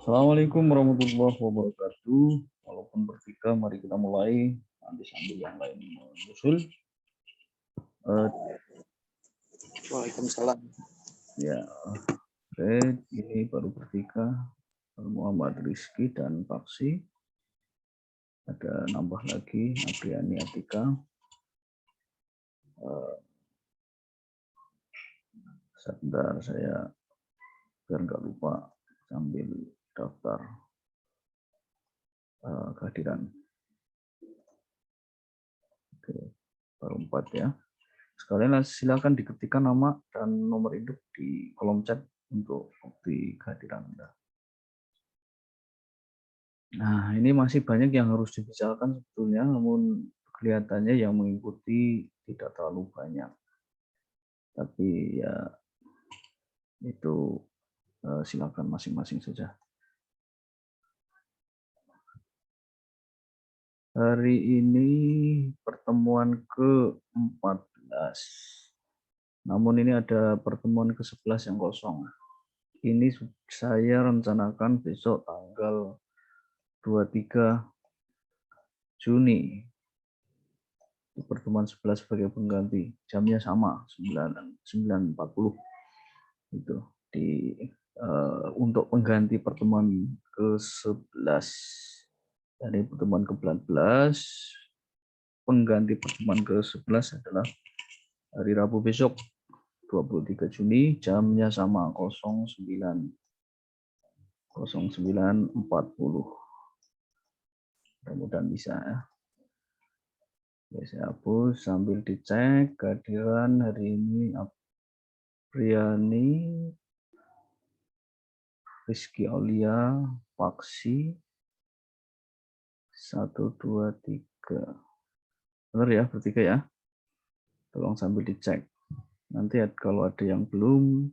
Assalamualaikum warahmatullahi wabarakatuh. Walaupun bertiga, mari kita mulai. Nanti sambil yang lain menyusul. Waalaikumsalam. Ya, oke. Ini baru bertiga. Muhammad Rizky dan Paksi. Ada nambah lagi, Apriani Atika. Sebentar saya biar nggak lupa sambil daftar kehadiran. Oke, baru 4 ya. Sekalian silakan diketikkan nama dan nomor induk di kolom chat untuk bukti kehadiran Anda. Nah, ini masih banyak yang harus dibicarakan sebetulnya, namun kelihatannya yang mengikuti tidak terlalu banyak. Tapi ya itu silakan masing-masing saja. Hari ini pertemuan ke-14. Namun ini ada pertemuan ke-11 yang kosong. Ini saya rencanakan besok tanggal 23 Juni. Pertemuan 11 sebagai pengganti. Jamnya sama, 9.40. Itu untuk pengganti pertemuan ke-11. Dari pertemuan ke-14, pengganti pertemuan ke-11 adalah hari Rabu besok, 23 Juni, jamnya sama, 09.40. Mudah-mudahan bisa ya. Oke, saya hapus sambil dicek kehadiran hari ini. Apriani, Rizky Aulia, Paksi, 1, 2, 3. Benar ya, bertiga ya. Tolong sambil dicek. Nanti kalau ada yang belum,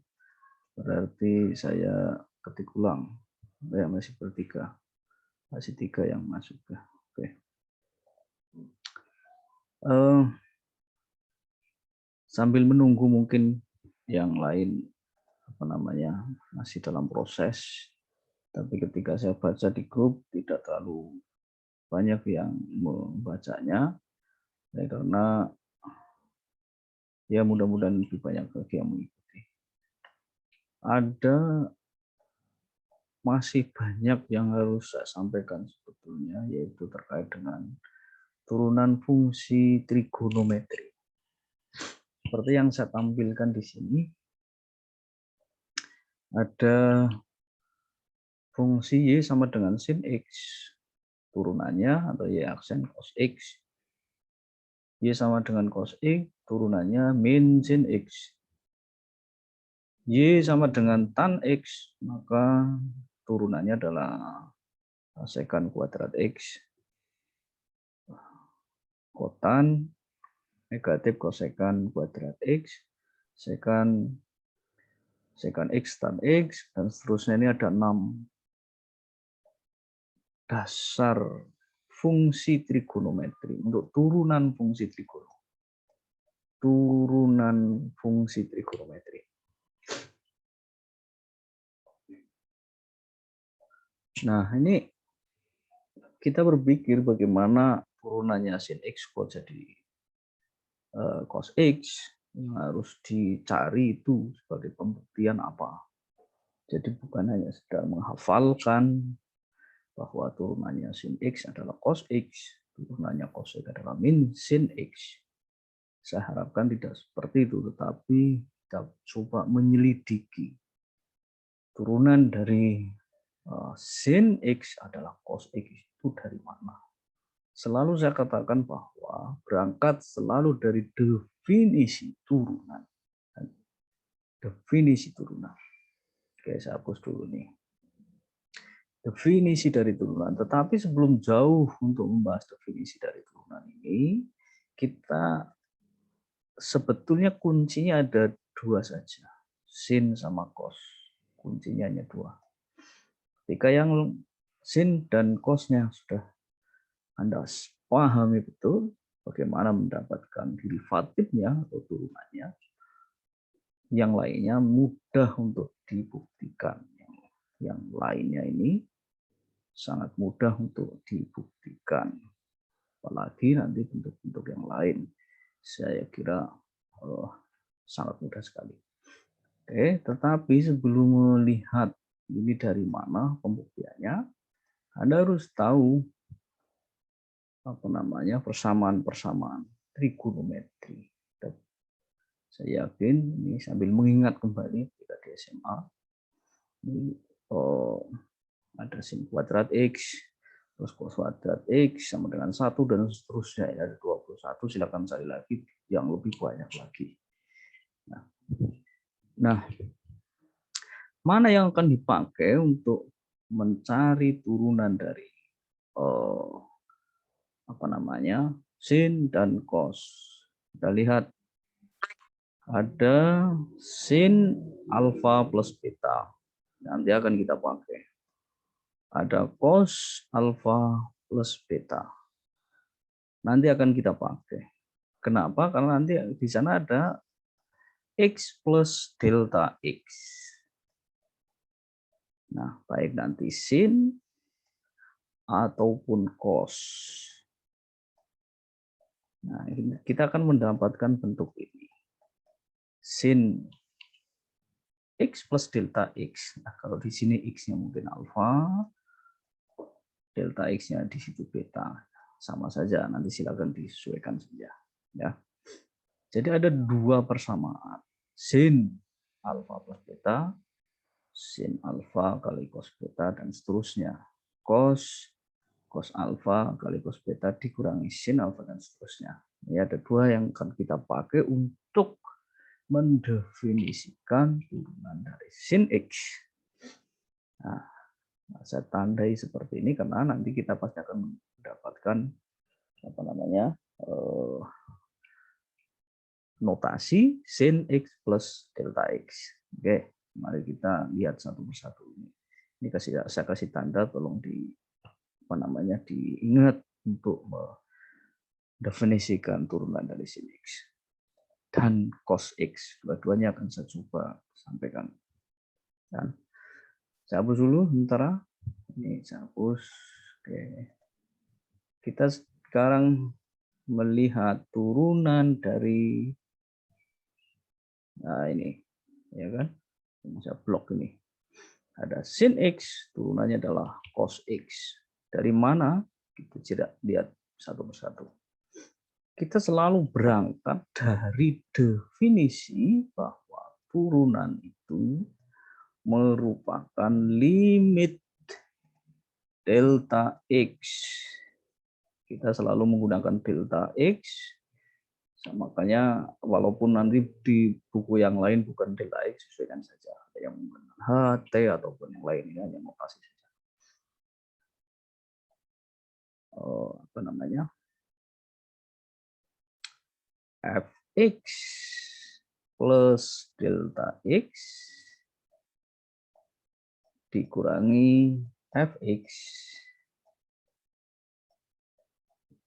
berarti saya ketik ulang. Ya, masih bertiga. Masih 3 yang masuk ya. Oke. Sambil menunggu mungkin yang lain masih dalam proses. Tapi ketika saya baca di grup tidak terlalu banyak yang membacanya. Ya, karena ya mudah-mudahan lebih banyak lagi yang mengikuti. Masih banyak yang harus saya sampaikan sebetulnya, yaitu terkait dengan turunan fungsi trigonometri. Seperti yang saya tampilkan di sini, ada fungsi Y sama dengan sin X. Turunannya atau Y aksen cos X. Y sama dengan cos X, turunannya min sin X. Y sama dengan tan X, maka turunannya adalah secant kuadrat X. Kotan negatif kosekan kuadrat X, secant X tan X, dan seterusnya. Ini ada 6 dasar fungsi trigonometri untuk turunan fungsi trigonometri. Nah, ini kita berpikir bagaimana turunannya sin X kok jadi cos X, yang harus dicari itu sebagai pembuktian apa. Jadi bukan hanya sekedar menghafalkan bahwa turunannya sin X adalah cos X, turunannya cos X adalah min sin X. Saya harapkan tidak seperti itu, tetapi kita coba menyelidiki turunan dari sin X adalah cos X itu dari mana. Selalu saya katakan bahwa berangkat selalu dari definisi turunan. Definisi turunan. Oke, saya hapus dulu nih. Definisi dari turunan. Tetapi sebelum jauh untuk membahas definisi dari turunan ini, kita sebetulnya kuncinya ada 2 saja. Sin sama cos. Kuncinya hanya 2. Ketika yang sin dan cosnya sudah Anda pahami betul bagaimana mendapatkan derivatifnya atau turunannya, yang lainnya mudah untuk dibuktikan. yang lainnya ini sangat mudah untuk dibuktikan. Apalagi nanti bentuk-bentuk yang lain, saya kira sangat mudah sekali. Oke, tetapi sebelum melihat ini dari mana pembuktiannya, Anda harus tahu persamaan-persamaan trigonometri. Saya yakin ini sambil mengingat kembali kita di SMA, ini ada sin kuadrat X, terus cos kuadrat X sama dengan 1 dan seterusnya. Ya, ada 21, silakan cari lagi yang lebih banyak lagi. Nah, mana yang akan dipakai untuk mencari turunan dari sin dan cos? Kita lihat ada sin alfa plus beta. Nanti akan kita pakai. Ada cos alfa plus beta. Nanti akan kita pakai. Kenapa? Karena nanti di sana ada X plus delta X. Nah, baik nanti sin ataupun cos. Nah, kita akan mendapatkan bentuk ini. Sin X plus delta X. Nah, kalau di sini X-nya mungkin alfa, delta X-nya di situ beta. Sama saja, nanti silakan disesuaikan saja. Ya. Jadi ada dua persamaan. Sin alfa plus beta, sin alfa kali cos beta, dan seterusnya. Cos alfa kali cos beta dikurangi sin alfa, dan seterusnya. Ini ada dua yang akan kita pakai untuk mendefinisikan turunan dari sin X. Nah, saya tandai seperti ini karena nanti kita pasti akan mendapatkan notasi sin X plus delta X. Oke, mari kita lihat satu persatu ini. Ini saya kasih tanda, tolong diingat untuk mendefinisikan turunan dari sin X dan cos X. Dua-duanya akan saya coba sampaikan. Dan saya hapus dulu sementara. Ini saya hapus. Oke. Kita sekarang melihat turunan dari ini, ya kan? Saya blok ini. Ada sin X, turunannya adalah cos X. Dari mana? Kita lihat satu persatu. Kita selalu berangkat dari definisi bahwa turunan itu merupakan limit delta X. Kita selalu menggunakan delta X. Makanya walaupun nanti di buku yang lain bukan delta X, sesuaikan saja. Ada yang menggunakan HT ataupun yang lain, ya, yang notasi saja. Fx plus delta X dikurangi Fx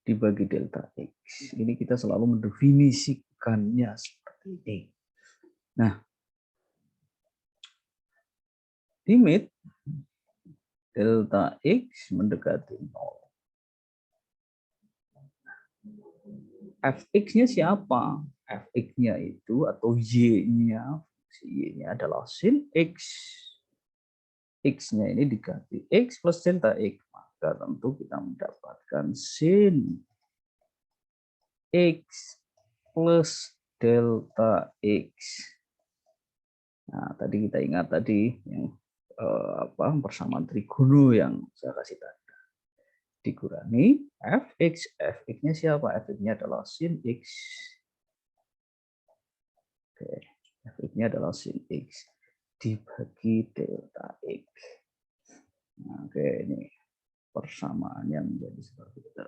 dibagi delta X. Ini kita selalu mendefinisikannya seperti ini. Nah, limit delta X mendekati 0. Fx-nya siapa? Fx-nya itu atau y-nya, y-nya adalah sin X. X-nya ini diganti X plus delta X. Maka tentu kita mendapatkan sin X plus delta X. Nah, tadi kita ingat tadi yang persamaan trigono yang saya kasih tanda. Dikurangi Fx. Fx-nya siapa? Fx-nya adalah sin X. Oke, Fx-nya adalah sin X dibagi delta X. Nah, oke, ini persamaannya menjadi seperti itu.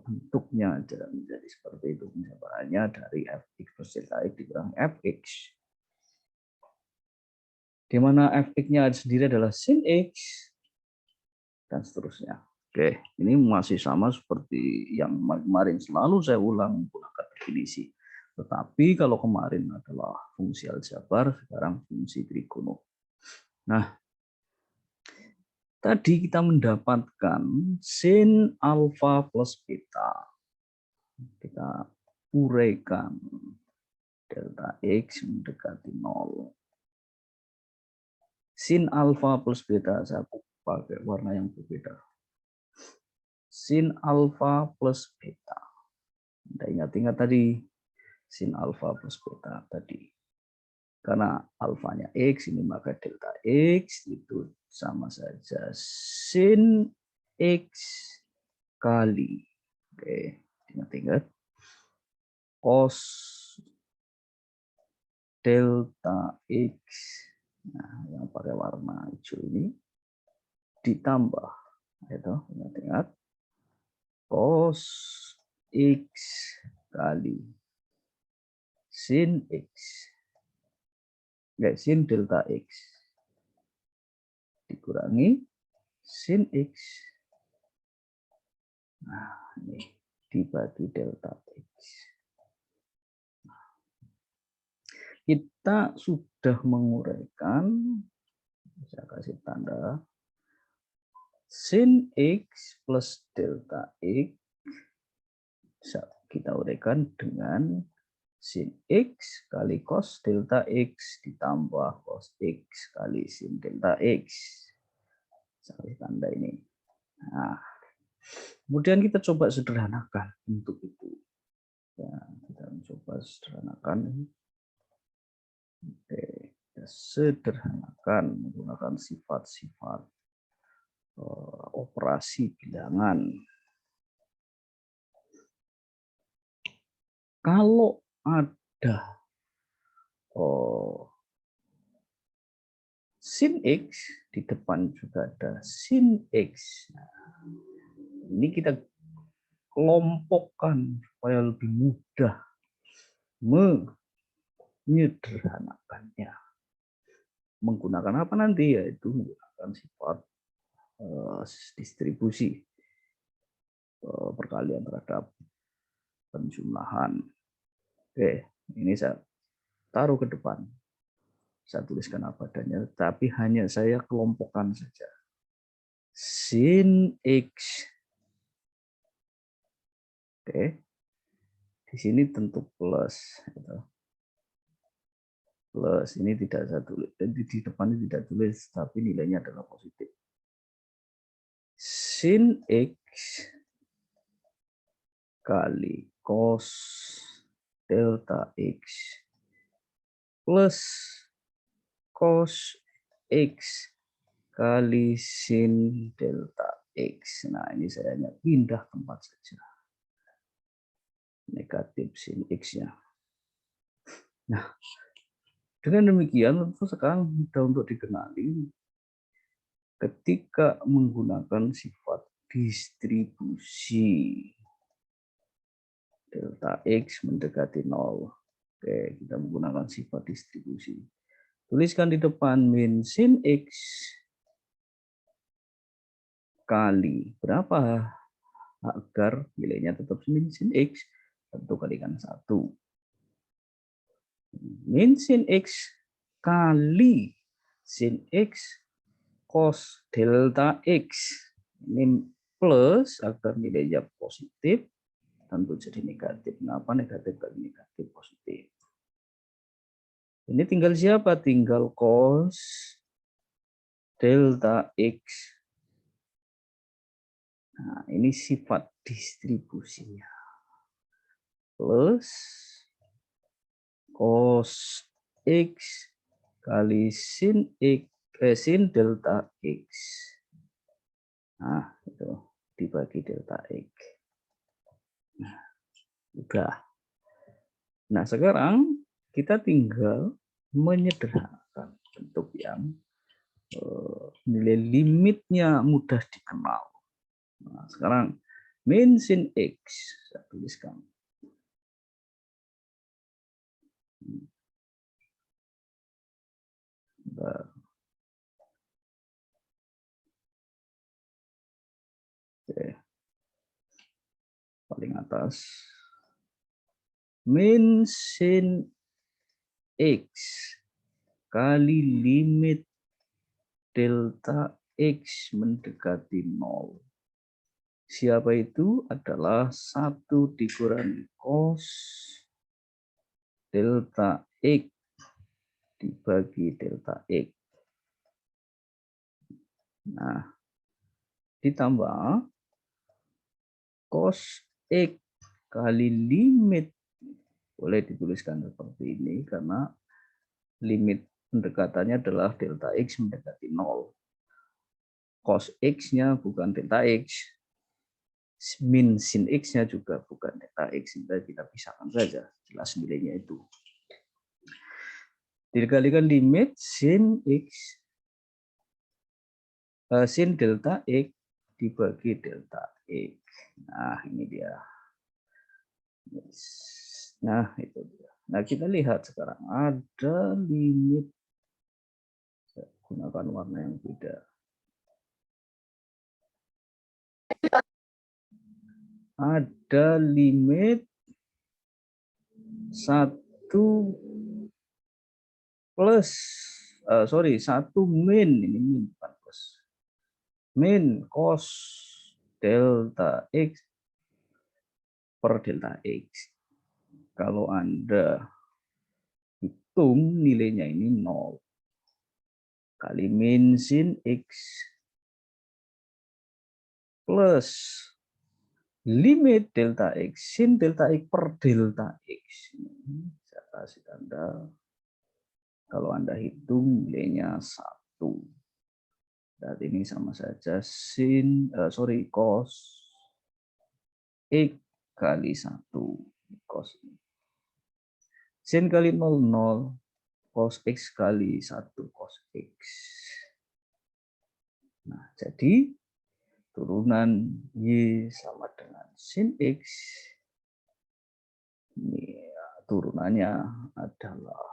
Bentuknya menjadi seperti itu. Penjabarannya dari Fx plus delta X dikurangi Fx. Di mana Fx-nya sendiri adalah sin X dan seterusnya. Oke, ini masih sama seperti yang kemarin, selalu saya ulang menggunakan definisi. Tetapi kalau kemarin adalah fungsi aljabar, sekarang fungsi trigono. Nah, Tadi kita mendapatkan sin alfa plus beta. Kita uraikan delta X mendekati 0. Sin alfa plus beta, saya pakai warna yang berbeda. Sin alfa plus beta. Anda ingat-ingat tadi, sin alfa plus beta tadi. Karena alfanya X, ini maka delta X itu sama saja sin X kali. Oke, ingat-ingat. Cos delta X. Nah, yang pakai warna hijau ini ditambah. Itu, ingat-ingat. Cos X kali sin X. Sin delta X dikurangi sin X. Nah, ini dibagi delta X. Kita sudah menguraikan, saya kasih tanda, sin X plus delta X kita uraikan dengan sin X kali cos delta X ditambah cos X kali sin delta X. Saya tanda ini. Nah, kemudian kita coba sederhanakan untuk itu. Ya, kita coba sederhanakan. Oke, kita sederhanakan menggunakan sifat-sifat operasi bilangan. Kalau ada sin X, di depan juga ada sin X. Nah, ini kita kelompokkan supaya lebih mudah menyederhanakannya. Menggunakan apa nanti? Yaitu menggunakan sifat distribusi perkalian terhadap penjumlahan. Oke, ini saya taruh ke depan. Saya tuliskan apa adanya, tapi hanya saya kelompokkan saja. Sin X. Oke. Di sini tentu plus. Plus ini tidak saya tulis. Di depannya tidak tulis, tapi nilainya adalah positif. Sin X kali cos delta X plus cos X kali sin delta X. Nah, ini saya hanya pindah tempat saja. Negatif sin X-nya. Nah, dengan demikian, tentu sekarang mudah untuk dikenali ketika menggunakan sifat distribusi delta X mendekati 0. Oke, kita menggunakan sifat distribusi. Tuliskan di depan min sin X kali berapa agar nilainya tetap min sin X, tentu kalikan 1. Min sin X kali sin X cos delta X. Ini plus agar nilainya positif, tentu jadi negatif. Kenapa negatif kali negatif positif? Ini tinggal siapa? Tinggal cos delta X. Nah, ini sifat distribusinya. Plus cos X kali sin X, sin delta X. Nah, itu dibagi delta X. Nah, udah. Nah, sekarang kita tinggal menyederhanakan bentuk yang nilai limitnya mudah dikenal. Nah, sekarang min sin X, saya tuliskan. Oke. Paling atas. Min sin X kali limit delta X mendekati 0. Siapa itu? Adalah 1 dikurangi cos delta X dibagi delta X. Nah, ditambah cos X kali limit. Boleh dituliskan seperti ini karena limit pendekatannya adalah delta X mendekati 0. Cos X-nya bukan delta X. Min sin X-nya juga bukan delta X, sehingga kita pisahkan saja jelas nilainya itu. Dikalikan limit sin X sin delta X dibagi delta X. Nah, ini dia. Nah, itu dia. Nah, kita lihat sekarang ada limit. Saya gunakan warna yang beda. Ada limit 1 plus 1 min, ini min bukan plus, min cos delta X per delta X. Kalau Anda hitung nilainya ini 0 kali min sin X plus limit delta X sin delta X per delta X. Ini saya kasih tanda. Kalau Anda hitung nilainya 1. Dan ini sama saja sin cos X kali 1 cos. Sin kali 0 0 cos X kali 1 cos X. Nah, jadi turunan Y sama dengan sin X. Ini turunannya adalah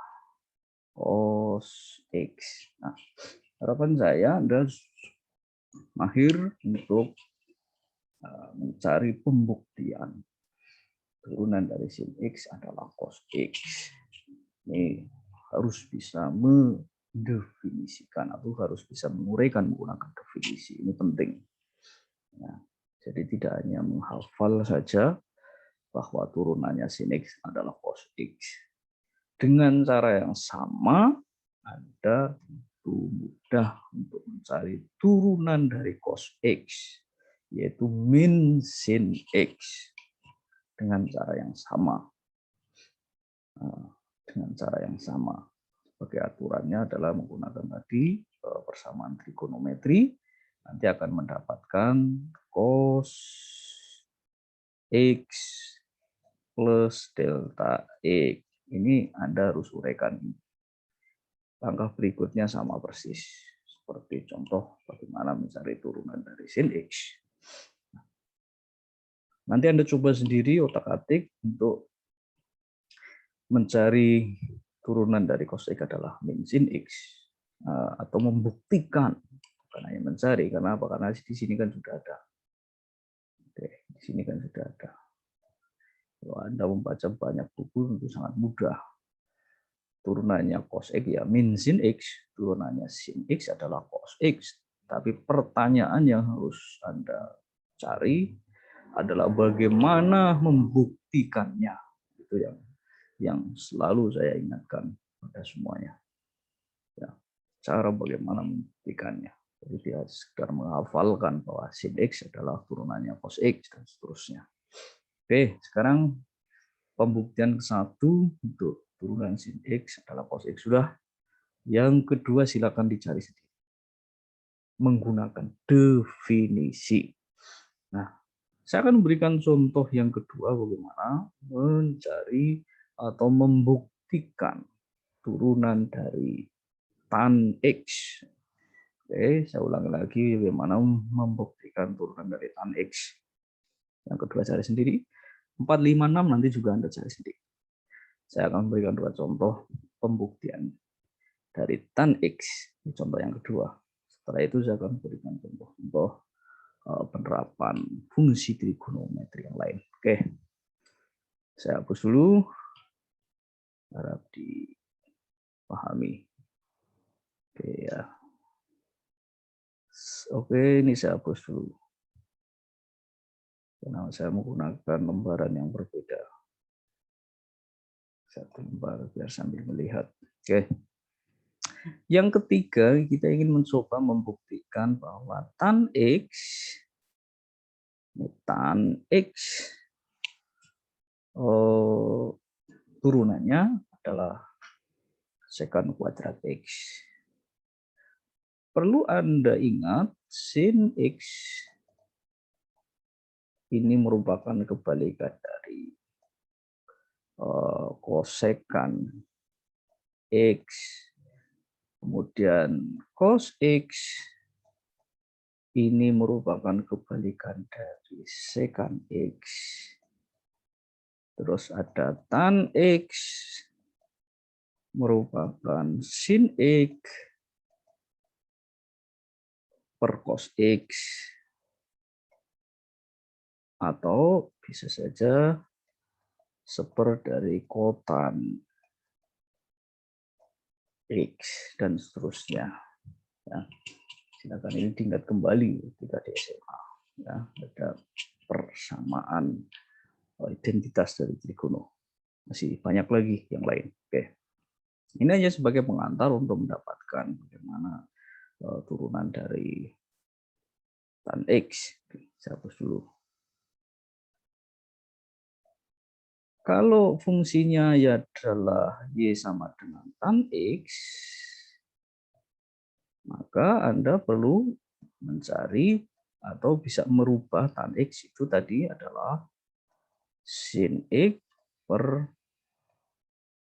cos X. Nah, harapan saya Anda mahir untuk mencari pembuktian turunan dari sin X adalah cos X. Ini harus bisa mendefinisikan atau harus bisa menguraikan menggunakan definisi. Ini penting. Nah, jadi tidak hanya menghafal saja bahwa turunannya sin X adalah cos X. Dengan cara yang sama, Anda mudah untuk mencari turunan dari cos X, yaitu min sin X. Dengan cara yang sama. Sebagai aturannya adalah menggunakan tadi persamaan trigonometri, nanti akan mendapatkan cos X plus delta X. Ini Anda harus uraikan. Langkah berikutnya sama persis. Seperti contoh bagaimana mencari turunan dari sin X. Nanti Anda coba sendiri otak-atik untuk mencari turunan dari cos X adalah min sin X. Atau membuktikan. Bukan hanya mencari. Karena apa? Karena di sini kan sudah ada. Oke, di sini kan sudah ada. Kalau Anda membaca banyak buku itu sangat mudah. Turunannya cos X ya min sin X, turunannya sin X adalah cos X. Tapi pertanyaan yang harus Anda cari adalah bagaimana membuktikannya. Itu yang selalu saya ingatkan pada semuanya. Ya, cara bagaimana membuktikannya. Jadi dia sekedar menghafalkan bahwa sin X adalah turunannya cos X dan seterusnya. Oke, sekarang pembuktian ke-1 untuk turunan sin X adalah cos X sudah. Yang kedua silakan dicari sendiri. Menggunakan definisi. Nah, saya akan memberikan contoh yang kedua bagaimana mencari atau membuktikan turunan dari tan X. Oke, saya ulangi lagi bagaimana membuktikan turunan dari tan X. Yang kedua cari sendiri. 4, 5, 6 nanti juga Anda cari sendiri. Saya akan memberikan 2 contoh pembuktian dari tan X. Ini contoh yang kedua. Setelah itu saya akan berikan contoh-contoh penerapan fungsi trigonometri yang lain. Oke, saya hapus dulu. Harap dipahami. Oke ya. Oke, ini saya hapus dulu. Karena saya menggunakan lembaran yang berbeda. Satu lembar biar sambil melihat. Oke. Yang ketiga, kita ingin mencoba membuktikan bahwa tan X turunannya adalah sekant kuadrat X. Perlu Anda ingat, sin X ini merupakan kebalikan dari kosekan X. Kemudian cos X ini merupakan kebalikan dari sekant X. Terus ada tan X merupakan sin X per cos X. Atau bisa saja seper dari kotan X dan seterusnya. Ya, silakan ini diingat kembali ketika di SMA. Ya, ada persamaan identitas dari trigono. Masih banyak lagi yang lain. Oke. Ini hanya sebagai pengantar untuk mendapatkan bagaimana turunan dari tan X. Oke, saya hapus dulu. Kalau fungsinya ya adalah Y sama dengan tan X, maka Anda perlu mencari atau bisa merubah tan X itu tadi adalah sin X per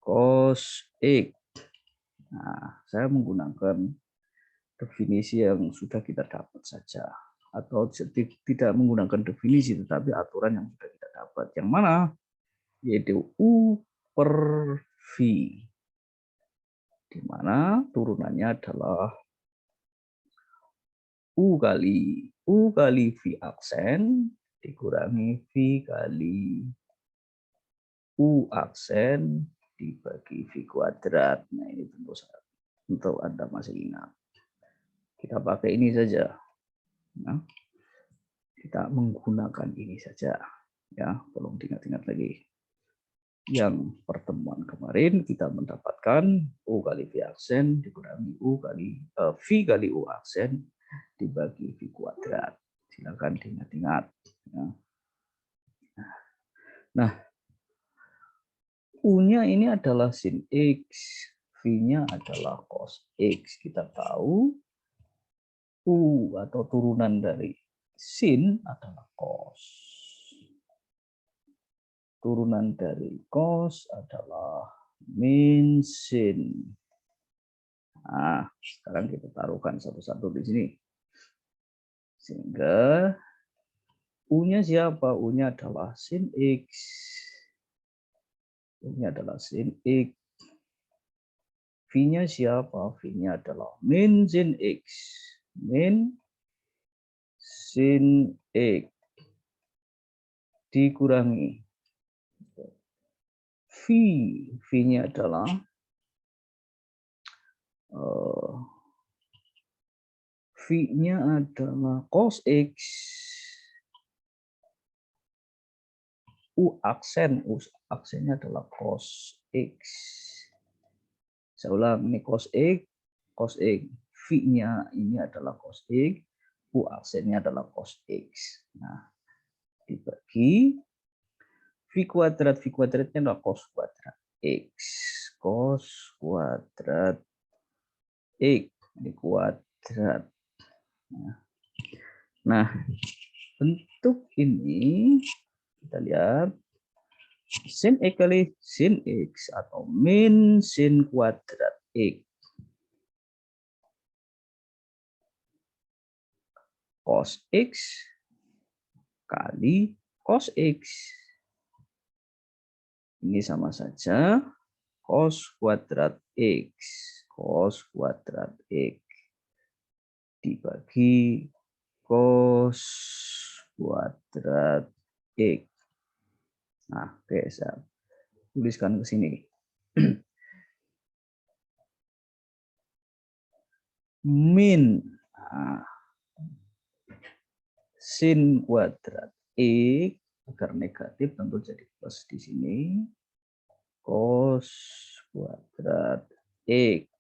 cos X. Nah, saya menggunakan definisi yang sudah kita dapat saja. Atau tidak menggunakan definisi, tetapi aturan yang sudah kita dapat. Yang mana? Yaitu U per V. Di mana turunannya adalah U kali V aksen dikurangi V kali U aksen dibagi V kuadrat. Nah, ini tentu Anda masih ingat. Kita pakai ini saja. Nah, kita menggunakan ini saja. Ya, tolong diingat-ingat lagi. Yang pertemuan kemarin kita mendapatkan U kali V aksen dikurangi V kali U aksen dibagi V kuadrat. Silakan diingat-ingat. Ya. Nah, U-nya ini adalah sin X, V-nya adalah cos X. Kita tahu U atau turunan dari sin adalah cos. Turunan dari cos adalah min sin. Nah, sekarang kita taruhkan satu-satu di sini. Sehingga U-nya siapa? U-nya adalah sin X. U-nya adalah sin X. V-nya siapa? V-nya adalah min sin X. Min sin X. Dikurangi V-nya adalah V-nya adalah cos X. U aksennya adalah cos X. Saya ulang, ini cos X. V-nya ini adalah cos X. U aksennya adalah cos X. Nah, dibagi V kuadratnya adalah cos kuadrat X. Cos kuadrat X. Ini kuadrat. Nah, bentuk ini kita lihat sin X kali sin X atau min sin kuadrat X. Cos X kali cos X. Ini sama saja cos kuadrat X. Cos kuadrat X dibagi cos kuadrat X. Nah, oke, saya tuliskan ke sini. Min. Nah, sin kuadrat X, agar negatif tentu jadi plus di sini, cos kuadrat X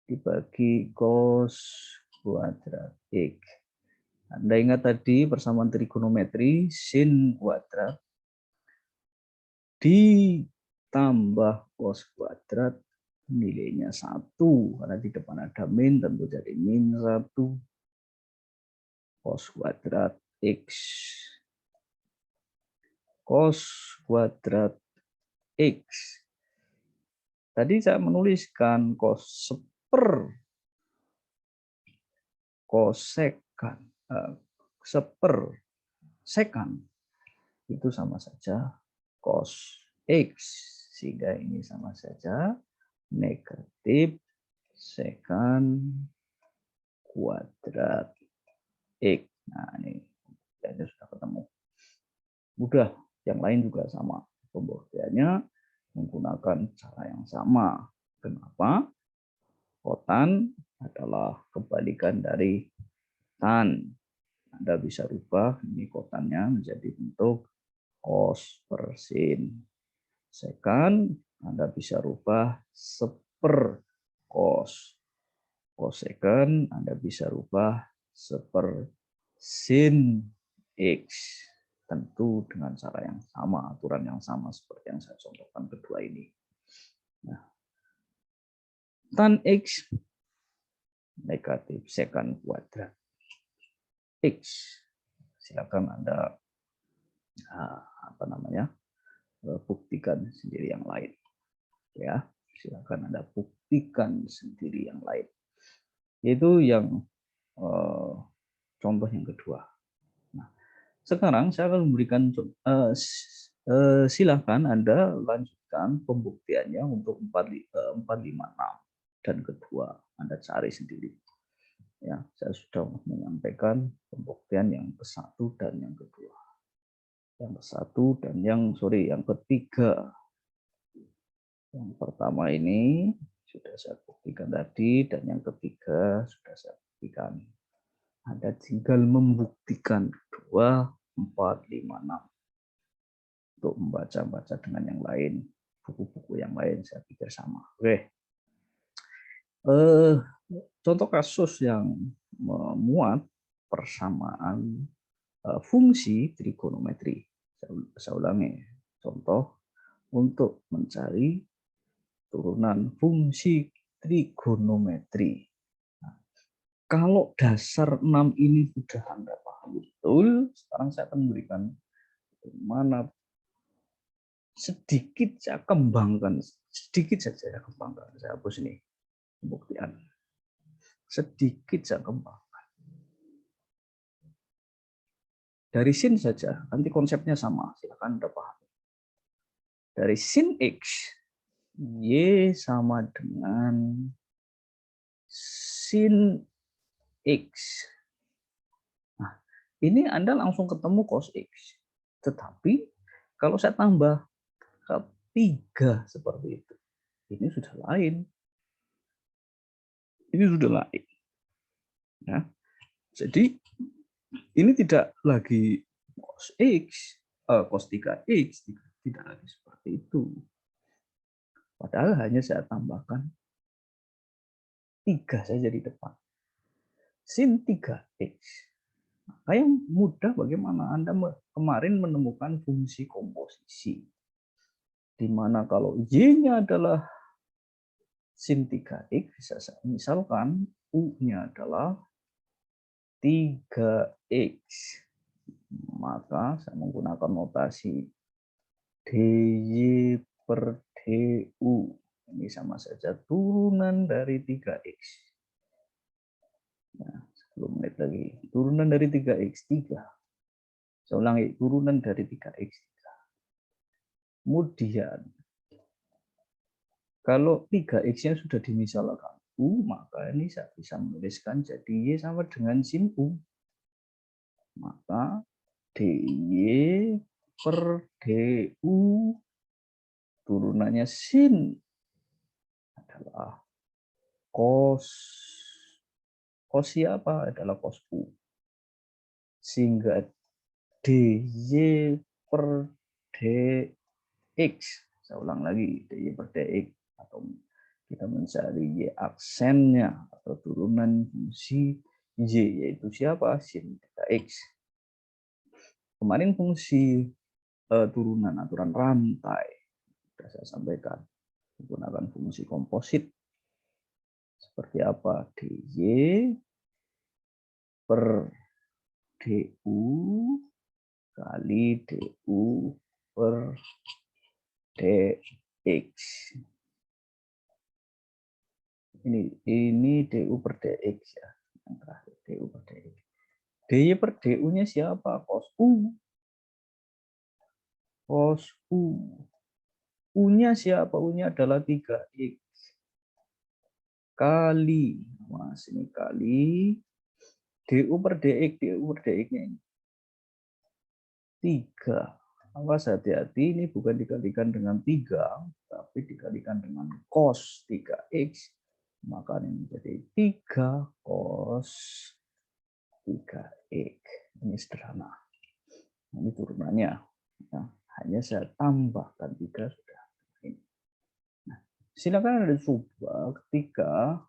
dibagi cos kuadrat X. Anda ingat tadi persamaan trigonometri, sin kuadrat ditambah cos kuadrat nilainya 1, karena di depan ada min tentu jadi min 1 cos kuadrat X. Cos kuadrat X. Tadi saya menuliskan cos sekan, seper sekan itu sama saja cos X, sehingga ini sama saja negatif sekan kuadrat X. Nah, ini sudah ketemu. Mudah, yang lain juga sama. Pembuktiannya menggunakan cara yang sama. Kenapa? Kotan adalah kebalikan dari tan. Anda bisa rubah ini kotannya menjadi bentuk cos per sin. Sekan Anda bisa rubah seper cos. Kosekan Anda bisa rubah seper sin X. Tentu dengan cara yang sama, aturan yang sama seperti yang saya contohkan kedua ini. Nah, tan X negatif sekan kuadrat X. Silakan Anda buktikan sendiri yang lain. Ya, silakan Anda buktikan sendiri yang lain. Yaitu yang contoh yang kedua. Nah, sekarang saya akan memberikan silakan Anda lanjutkan pembuktiannya untuk 4, 5, 6 dan kedua Anda cari sendiri. Ya, saya sudah menyampaikan pembuktian yang ke-1 dan yang kedua. Yang ke-1 dan yang ketiga. Yang pertama ini sudah saya buktikan tadi, dan yang ketiga sudah saya buktikan. Anda tinggal membuktikan 2, 4, 5, 6. Untuk membaca-baca dengan yang lain, buku-buku yang lain saya pikir sama. Oke. Contoh kasus yang memuat persamaan fungsi trigonometri. Saya ulangi. Contoh untuk mencari turunan fungsi trigonometri. Nah, kalau dasar 6 ini sudah Anda paham betul, sekarang saya akan memberikan bagaimana sedikit saya kembangkan, sedikit saja saya kembangkan. Saya hapus ini pembuktian. Sedikit saya kembangkan. Dari sin saja, nanti konsepnya sama, silakan Anda pahami. Dari sin X, Y sama dengan sin X. Nah, ini Anda langsung ketemu cos X. Tetapi kalau saya tambah ke 3 seperti itu, ini sudah lain. Ini sudah lain. Ya. Jadi ini tidak lagi cos X, cos 3X, tidak lagi seperti itu. Padahal hanya saya tambahkan 3 saja di depan. Sin 3X. Maka yang mudah bagaimana Anda kemarin menemukan fungsi komposisi. Di mana kalau Y-nya adalah sin 3X, bisa saya misalkan U-nya adalah 3X. Maka saya menggunakan notasi dy per du. Ini sama saja turunan dari 3X. Nah, 10 menit lagi. Turunan dari 3X, 3. Saya ulangi, turunan dari 3X, 3. Kemudian, kalau 3X-nya sudah dimisalkan U, maka ini saya bisa menuliskan jadi Y sama dengan sin U. Maka dy per du turunannya sin adalah cos siapa? Adalah cos U. sehingga dy per dx. Saya ulang lagi, dy per dx, atau kita mencari y aksennya atau turunan fungsi y, yaitu siapa? Sin theta x. Kemarin fungsi turunan aturan rantai sudah saya sampaikan menggunakan fungsi komposit seperti apa? dy per du kali du per dx. Ini du per dx ya, yang terakhir du per dx. dy per du-nya siapa? Cos u. Cos u. U-nya siapa? U-nya adalah 3x kali, mas ini kali du per dx. Du per dx-nya ini 3. Awas, hati-hati, ini bukan dikalikan dengan 3, tapi dikalikan dengan cos 3x. Maka ini menjadi 3 cos 3x. Ini sederhana. Ini turunannya. Nah, hanya saya tambahkan 3 sudah. Nah, silakan Anda coba ketika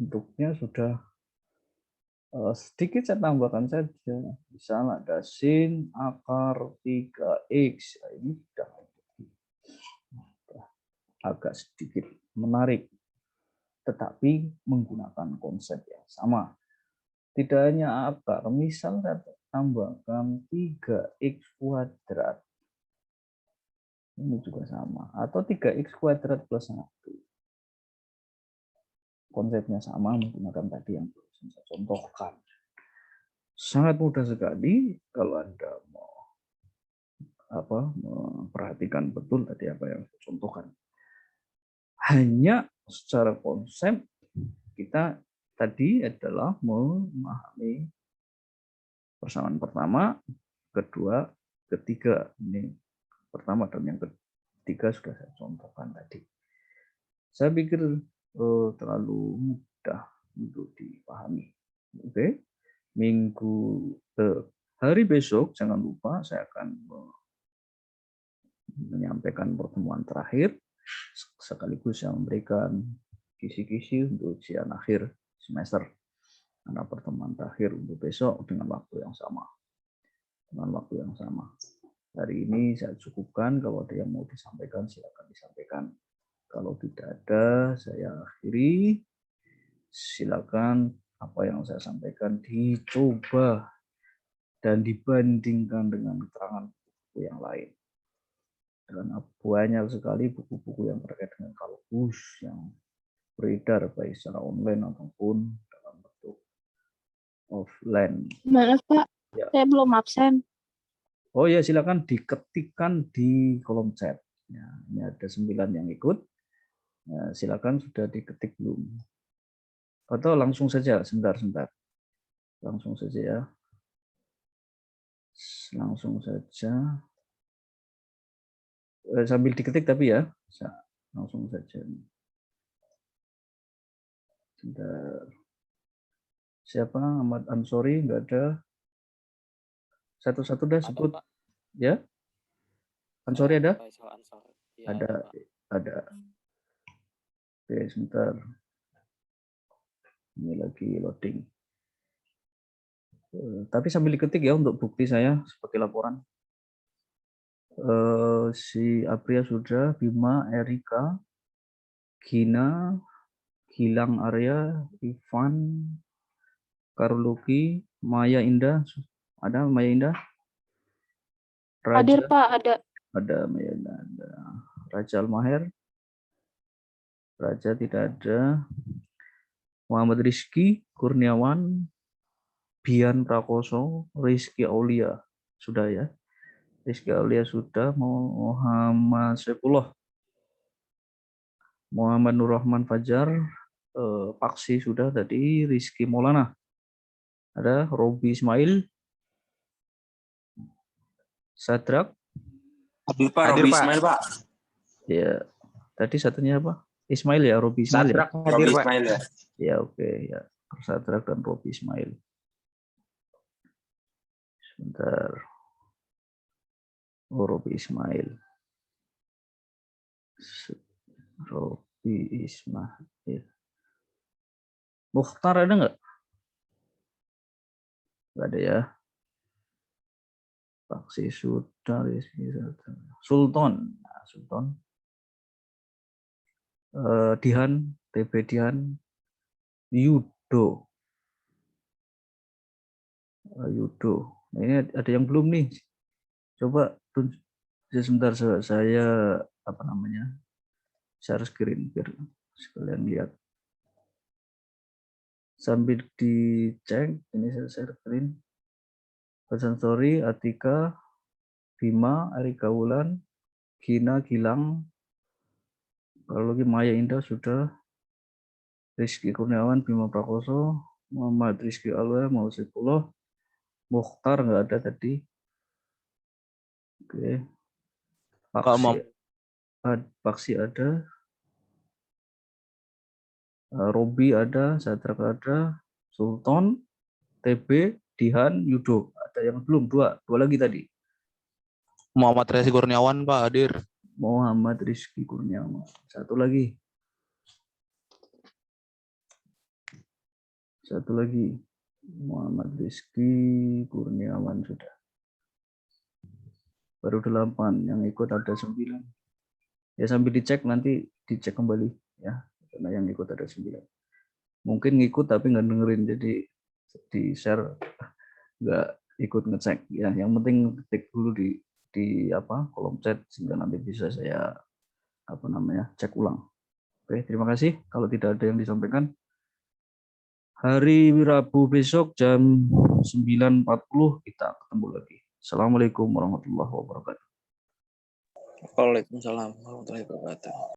bentuknya sudah sedikit saya tambahkan saja. Misalnya ada sin akar 3x. Nah, ini sudah agak sedikit menarik, tetapi menggunakan konsep yang sama. Tidak hanya akar, misal saya tambahkan 3x kuadrat. Ini juga sama. Atau 3x kuadrat plus 1. Konsepnya sama, menggunakan tadi yang saya contohkan. Sangat mudah sekali kalau Anda mau memperhatikan betul tadi apa yang saya contohkan. Hanya secara konsep kita tadi adalah memahami persamaan pertama, kedua, ketiga. Ini pertama dan yang ketiga sudah saya contohkan tadi. Saya pikir terlalu mudah untuk dipahami. Oke, hari besok jangan lupa saya akan menyampaikan pertemuan terakhir, sekaligus yang memberikan kisi-kisi untuk ujian akhir semester. Karena pertemuan terakhir untuk besok dengan waktu yang sama. Hari ini saya cukupkan. Kalau ada yang mau disampaikan, silakan disampaikan. Kalau tidak ada, saya akhiri. Silakan apa yang saya sampaikan dicoba dan dibandingkan dengan keterangan buku yang lain. Karena banyak sekali buku-buku yang terkait dengan kalkulus yang beredar baik secara online ataupun dalam bentuk offline. Maaf Pak, Ya. saya belum absen. Oh ya, silakan diketikkan di kolom chat. Ya, ini ada 9 yang ikut. Ya, silakan sudah diketik belum? Atau langsung saja, sebentar. Langsung saja ya. Langsung saja. Sambil diketik tapi ya. Langsung saja. Sebentar. Siapa? Ahmad Ansori? Enggak ada. Satu-satu dah sebut. Pak. Ya. Ansori ada? Ya, ada. Oke, sebentar. Ini lagi loading. Tapi sambil diketik ya untuk bukti saya sebagai laporan. Si Apria sudah, Bima, Erika, Gina, Gilang Arya, Ivan, Karluki, Maya Indah. Ada Maya Indah? Raja, Hadir Pak, ada. ada Maya Indah. Ada Raja Almaher. Raja tidak ada. Muhammad Rizky Kurniawan, Bian Prakoso, Rizky Aulia. Sudah ya. Rizky Aulia sudah. Muhammad Saifullah, Muhammad Nur Rahman Fajar, Paksi sudah tadi. Rizky Maulana. Ada Robi Ismail. Sadrak. Hadir Pak, Robi Ismail Pak. Ya, tadi satunya apa? Ismail ya, Robi Ismail. Sadrak ya? Robi Ismail ya. Ya oke ya. Sadrak dan Robi Ismail. Sebentar. Oh, Robi Ismail. Robi Ismail. Mukhtar ada nggak? Nggak ada ya. Paksi sudah. Sultan. Nah, Sultan. Dihan. TB Dihan. Yudo. Yudo. Nah, ini ada yang belum nih. Coba sebentar saya apa namanya? Share screen biar sekalian lihat. Sambil dicek, ini saya share screen. Pesan story, Atika, Bima, Erika Wulan, Gina, Gilang, kalau lagi Maya Indah sudah, Rizky Kurniawan, Bima Prakoso, Muhammad Rizky Alwa, Mausipullah, Mukhtar nggak ada tadi. Oke. Paksi ada. Robi ada, Satrak ada, Sultan, TB, Dihan, Yudo. Ada yang belum? Dua lagi tadi. Muhammad Rizky Kurniawan, Pak, hadir. Muhammad Rizky Kurniawan. Satu lagi. Muhammad Rizky Kurniawan sudah. Baru 8, yang ikut ada 9. Ya sambil dicek, nanti dicek kembali ya. Karena yang ikut ada 9. Mungkin ngikut tapi nggak dengerin, jadi di share nggak ikut ngecek ya. Yang penting ketik dulu di kolom chat sehingga nanti bisa saya cek ulang. Oke, terima kasih. Kalau tidak ada yang disampaikan, hari Rabu besok jam 9.40 kita ketemu lagi. Assalamualaikum warahmatullahi wabarakatuh. Waalaikumsalam warahmatullahi wabarakatuh.